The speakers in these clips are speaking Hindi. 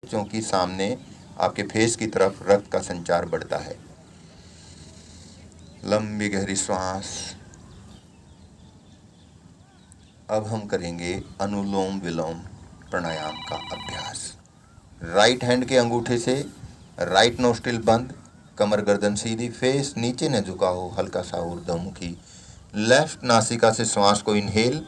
क्योंकि सामने आपके फेस की तरफ रक्त का संचार बढ़ता है। लंबी गहरी श्वास। अब हम करेंगे अनुलोम विलोम प्राणायाम का अभ्यास। राइट हैंड के अंगूठे से राइट नोस्ट्रिल बंद, कमर गर्दन सीधी, फेस नीचे न झुका हो, हल्का सा ऊर्ध्वमुखी। लेफ्ट नासिका से श्वास को इनहेल,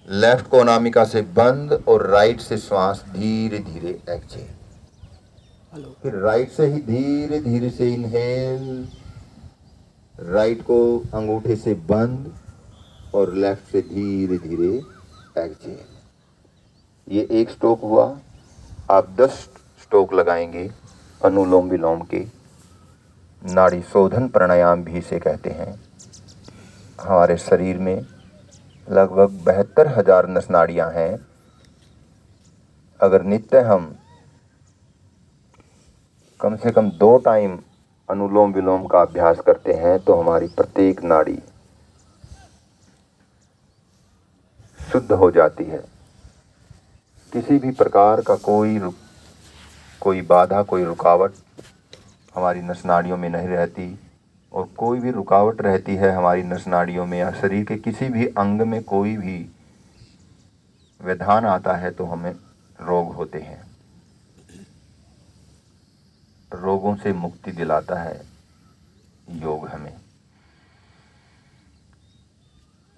लेफ्ट को अनामिका से बंद और राइट से श्वास धीरे धीरे एक्सहेल। फिर राइट से ही धीरे धीरे से इनहेल, राइट को अंगूठे से बंद और लेफ्ट से धीरे धीरे एक्सहेल। ये एक स्ट्रोक हुआ। आप 10 स्ट्रोक लगाएंगे अनुलोम विलोम के। नाड़ी शोधन प्राणायाम भी इसे कहते हैं। हमारे शरीर में लगभग 72,000 नस नाड़ियाँ हैं। अगर नित्य हम कम से कम 2 टाइम अनुलोम विलोम का अभ्यास करते हैं तो हमारी प्रत्येक नाड़ी शुद्ध हो जाती है। किसी भी प्रकार का कोई बाधा, कोई रुकावट हमारी नस नाड़ियों में नहीं रहती। और कोई भी रुकावट रहती है हमारी नस नाड़ियों में या शरीर के किसी भी अंग में कोई भी व्यवधान आता है तो हमें रोग होते हैं। रोगों से मुक्ति दिलाता है योग हमें।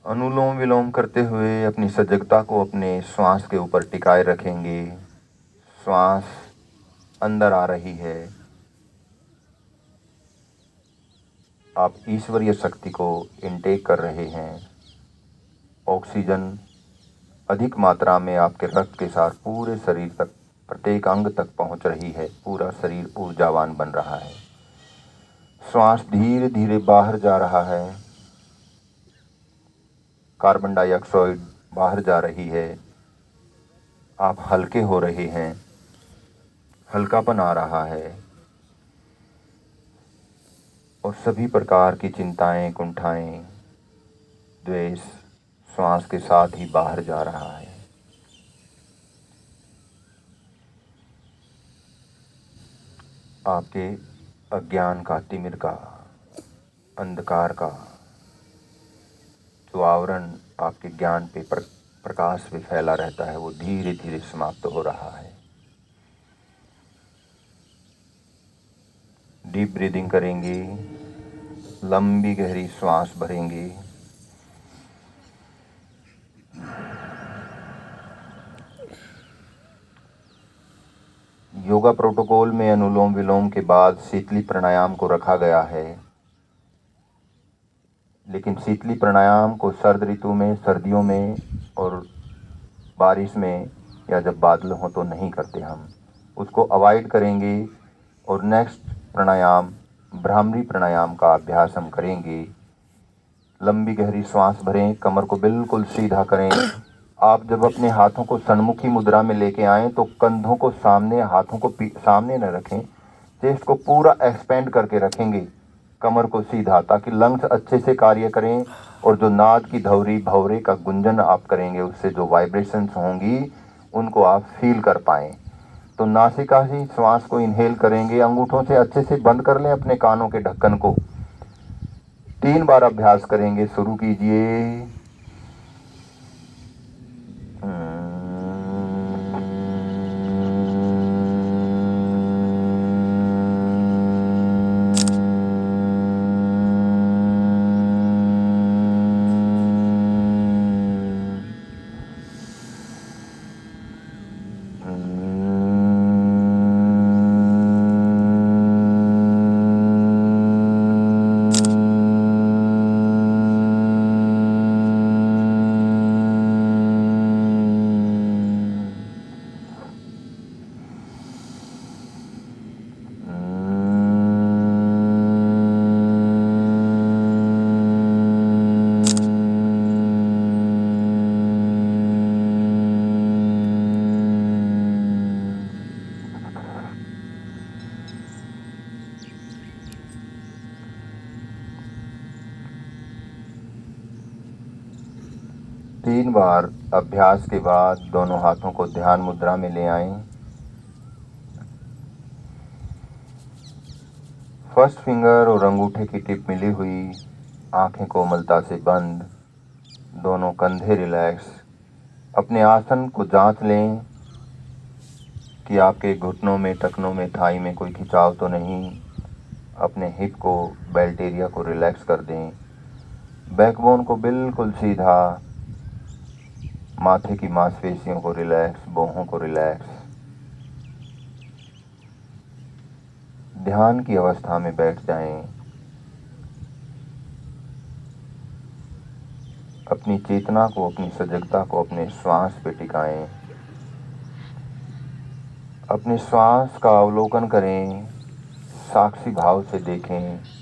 अनुलोम विलोम करते हुए अपनी सजगता को अपने श्वास के ऊपर टिकाए रखेंगे। श्वास अंदर आ रही है, आप ईश्वरीय शक्ति को इनटेक कर रहे हैं। ऑक्सीजन अधिक मात्रा में आपके रक्त के साथ पूरे शरीर तक, प्रत्येक अंग तक पहुंच रही है। पूरा शरीर ऊर्जावान बन रहा है। श्वास धीरे धीरे बाहर जा रहा है। कार्बन डाइऑक्साइड बाहर जा रही है। आप हल्के हो रहे हैं, हल्कापन आ रहा है और सभी प्रकार की चिंताएं, कुंठाएं, द्वेष श्वास के साथ ही बाहर जा रहा है। आपके अज्ञान का, तिमिर का, अंधकार का जो आवरण आपके ज्ञान पे प्रकाश पे फैला रहता है वो धीरे धीरे समाप्त हो रहा है। डीप ब्रीदिंग करेंगे, लंबी गहरी श्वास भरेंगे। योगा प्रोटोकॉल में अनुलोम विलोम के बाद शीतली प्राणायाम को रखा गया है, लेकिन शीतली प्राणायाम को सर्द ऋतु में, सर्दियों में और बारिश में या जब बादल हो तो नहीं करते। हम उसको अवॉइड करेंगे और नेक्स्ट प्राणायाम भ्रामरी प्राणायाम का अभ्यास हम करेंगे। लंबी गहरी श्वास भरें, कमर को बिल्कुल सीधा करें। आप जब अपने हाथों को सन्मुखी मुद्रा में लेके आएँ तो कंधों को सामने, हाथों को सामने न रखें। चेस्ट को पूरा एक्सपेंड करके रखेंगे, कमर को सीधा, ताकि लंग्स अच्छे से कार्य करें और जो नाद की धवरी, भंवरे का गुंजन आप करेंगे उससे जो वाइब्रेशंस होंगी उनको आप फील कर पाएँ। तो नासिका से श्वास को इनहेल करेंगे, अंगूठों से अच्छे से बंद कर लें अपने कानों के ढक्कन को। 3 बार अभ्यास करेंगे। शुरू कीजिए। तीन बार अभ्यास के बाद दोनों हाथों को ध्यान मुद्रा में ले आएं। फर्स्ट फिंगर और अंगूठे की टिप मिली हुई, आंखें कोमलता से बंद, दोनों कंधे रिलैक्स। अपने आसन को जांच लें कि आपके घुटनों में, टखनों में, थाई में कोई खिंचाव तो नहीं। अपने हिप को, बेल्ट एरिया को रिलैक्स कर दें। बैकबोन को बिल्कुल सीधा, माथे की मांसपेशियों को रिलैक्स, बाहों को रिलैक्स। ध्यान की अवस्था में बैठ जाएं। अपनी चेतना को, अपनी सजगता को अपने श्वास पे टिकाएं। अपने श्वास का अवलोकन करें, साक्षी भाव से देखें।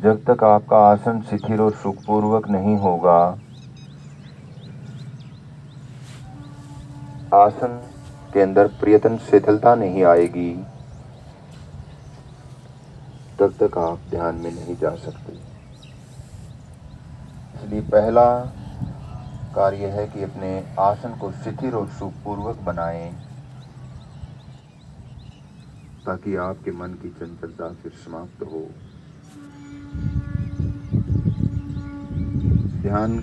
जब तक आपका आसन शिथिल और सुखपूर्वक नहीं होगा, आसन के अंदर प्रियतम शिथिलता नहीं आएगी, तब तक आप ध्यान में नहीं जा सकते। इसलिए पहला कार्य है कि अपने आसन को शिथिल और सुखपूर्वक बनाएं, ताकि आपके मन की चंचलता फिर समाप्त हो। ध्यान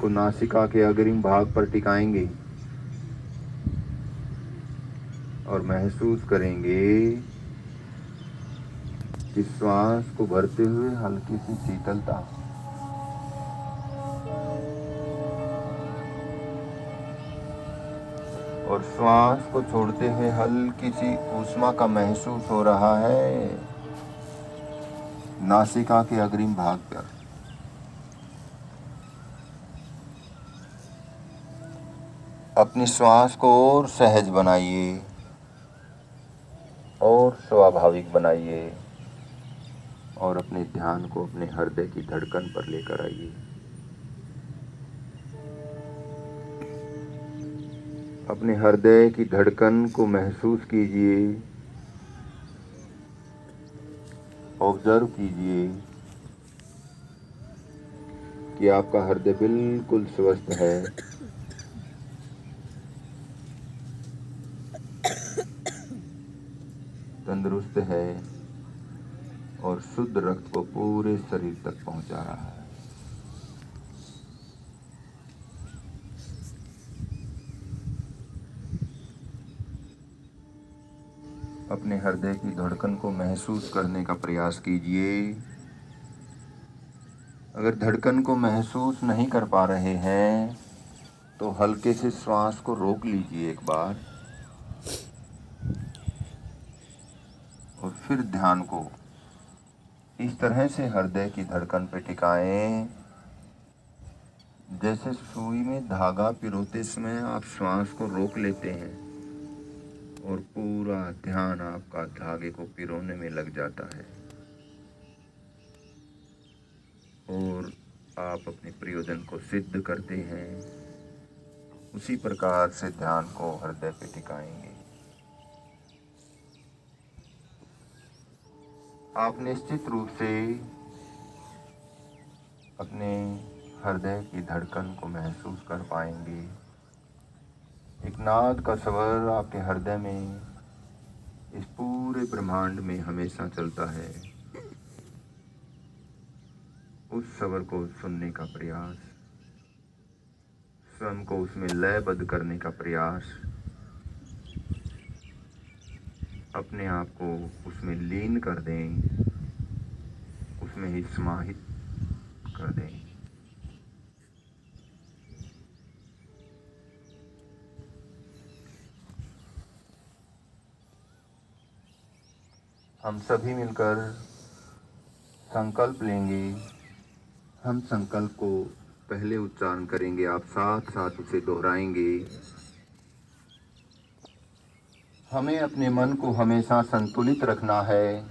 को नासिका के अग्रिम भाग पर टिकाएंगे और महसूस करेंगे कि श्वास को भरते हुए हल्की सी शीतलता, और श्वास को छोड़ते हुए हल्की सी ऊष्मा का महसूस हो रहा है नासिका के अग्रिम भाग पर। अपनी श्वास को और सहज बनाइए और स्वाभाविक बनाइए और अपने ध्यान को अपने हृदय की धड़कन पर लेकर आइए। अपने हृदय की धड़कन को महसूस कीजिए, ऑब्जर्व कीजिए कि आपका हृदय बिल्कुल स्वस्थ है, तंदुरुस्त है और शुद्ध रक्त को पूरे शरीर तक पहुंचा रहा है। अपने हृदय की धड़कन को महसूस करने का प्रयास कीजिए। अगर धड़कन को महसूस नहीं कर पा रहे हैं तो हल्के से श्वास को रोक लीजिए एक बार, और फिर ध्यान को इस तरह से हृदय की धड़कन पे टिकाएं जैसे सुई में धागा पिरोते समय आप श्वास को रोक लेते हैं और पूरा ध्यान आपका धागे को पिरोने में लग जाता है और आप अपने प्रयोजन को सिद्ध करते हैं। उसी प्रकार से ध्यान को हृदय पे टिकाएंगे। आप निश्चित रूप से अपने हृदय की धड़कन को महसूस कर पाएंगे। एक नाद का स्वर आपके हृदय में, इस पूरे ब्रह्मांड में हमेशा चलता है। उस स्वर को सुनने का प्रयास, स्वयं को उसमें लयबद्ध करने का प्रयास, अपने आप को उसमें लीन कर दें, उसमें ही समाहित कर दें। हम सभी मिलकर संकल्प लेंगे। हम संकल्प को पहले उच्चारण करेंगे, आप साथ साथ उसे दोहराएंगे। हमें अपने मन को हमेशा संतुलित रखना है,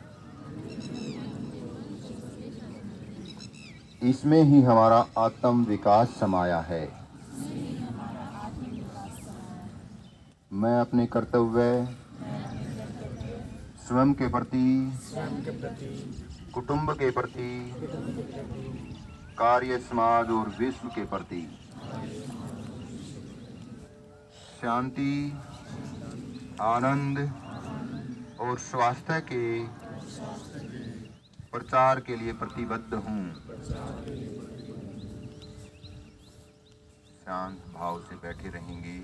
इसमें ही हमारा आत्म विकास समाया है। मैं अपने कर्तव्य स्वयं के प्रति, कुटुंब के प्रति, कार्य, समाज और विश्व के प्रति शांति, आनंद और स्वास्थ्य के प्रचार के लिए प्रतिबद्ध हूँ। शांत भाव से बैठे रहेंगे।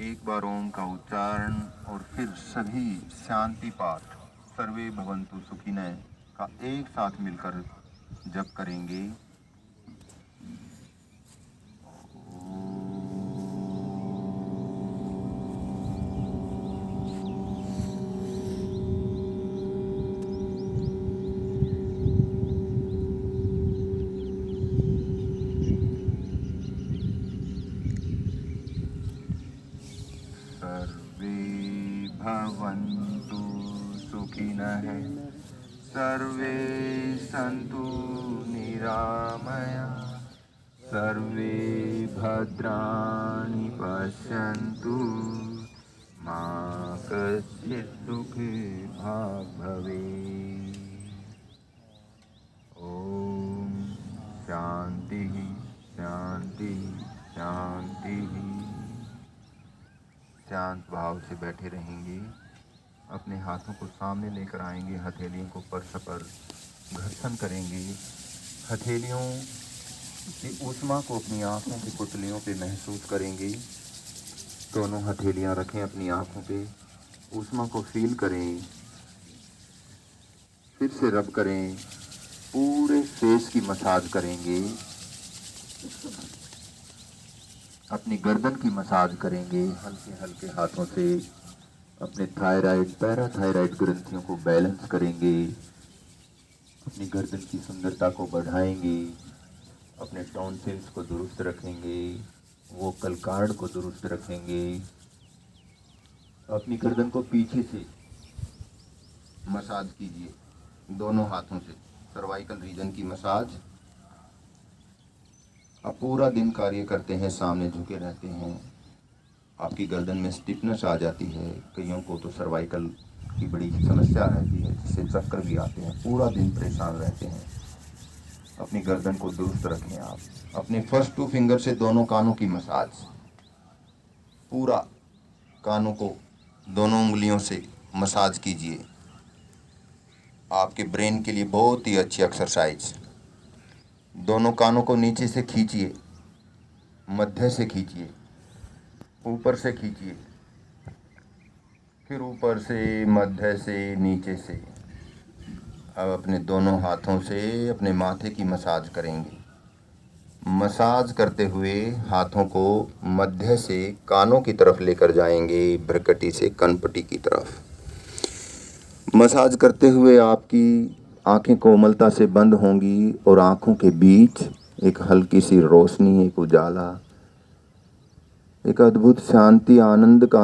एक बार ओम का उच्चारण और फिर सभी शांति पाठ सर्वे भवन्तु सुखिनः का एक साथ मिलकर जप करेंगे। सर्वे भवन्तु सुखिनः, सर्वे सन्तु निरामयाः, सर्वे भद्राणि पश्यन्तु, मा कश्चित् दुःखभाग् भवेत्। ओम शांति शांति शांति। शांत भाव से बैठे रहेंगे। अपने हाथों को सामने लेकर आएंगे, हथेलियों को परस्पर घर्षण करेंगे। हथेलियों की ऊष्मा को अपनी आँखों की पुतलियों पे महसूस करेंगे। दोनों हथेलियाँ रखें अपनी आँखों पे, ऊष्मा को फील करें, फिर से रब करें, पूरे फेस की मसाज करेंगे। अपनी गर्दन की मसाज करेंगे हल्के हल्के हाथों से। अपने थायराइड, पैराथायराइड ग्रंथियों को बैलेंस करेंगे। अपनी गर्दन की सुंदरता को बढ़ाएंगे। अपने टॉन्सिल्स को दुरुस्त रखेंगे, वोकल कार्ड को दुरुस्त रखेंगे। अपनी गर्दन को पीछे से मसाज कीजिए दोनों हाथों से, सर्वाइकल रीजन की मसाज। आप पूरा दिन कार्य करते हैं, सामने झुके रहते हैं, आपकी गर्दन में स्टिफनेस आ जाती है। कईयों को तो सर्वाइकल की बड़ी समस्या रहती है, जिससे चक्कर भी आते हैं, पूरा दिन परेशान रहते हैं। अपनी गर्दन को दुरुस्त रखें आप। अपने फर्स्ट 2 फिंगर से दोनों कानों की मसाज, पूरा कानों को दोनों उंगलियों से मसाज कीजिए। आपके ब्रेन के लिए बहुत ही अच्छी एक्सरसाइज। दोनों कानों को नीचे से खींचिए, मध्य से खींचिए, ऊपर से खींचिए, फिर ऊपर से, मध्य से, नीचे से। अब अपने दोनों हाथों से अपने माथे की मसाज करेंगे। मसाज करते हुए हाथों को मध्य से कानों की तरफ लेकर जाएंगे, भ्रकटी से कनपटी की तरफ। मसाज करते हुए आपकी आंखें कोमलता से बंद होंगी और आंखों के बीच एक हल्की सी रोशनी, एक उजाला, एक अद्भुत शांति, आनंद का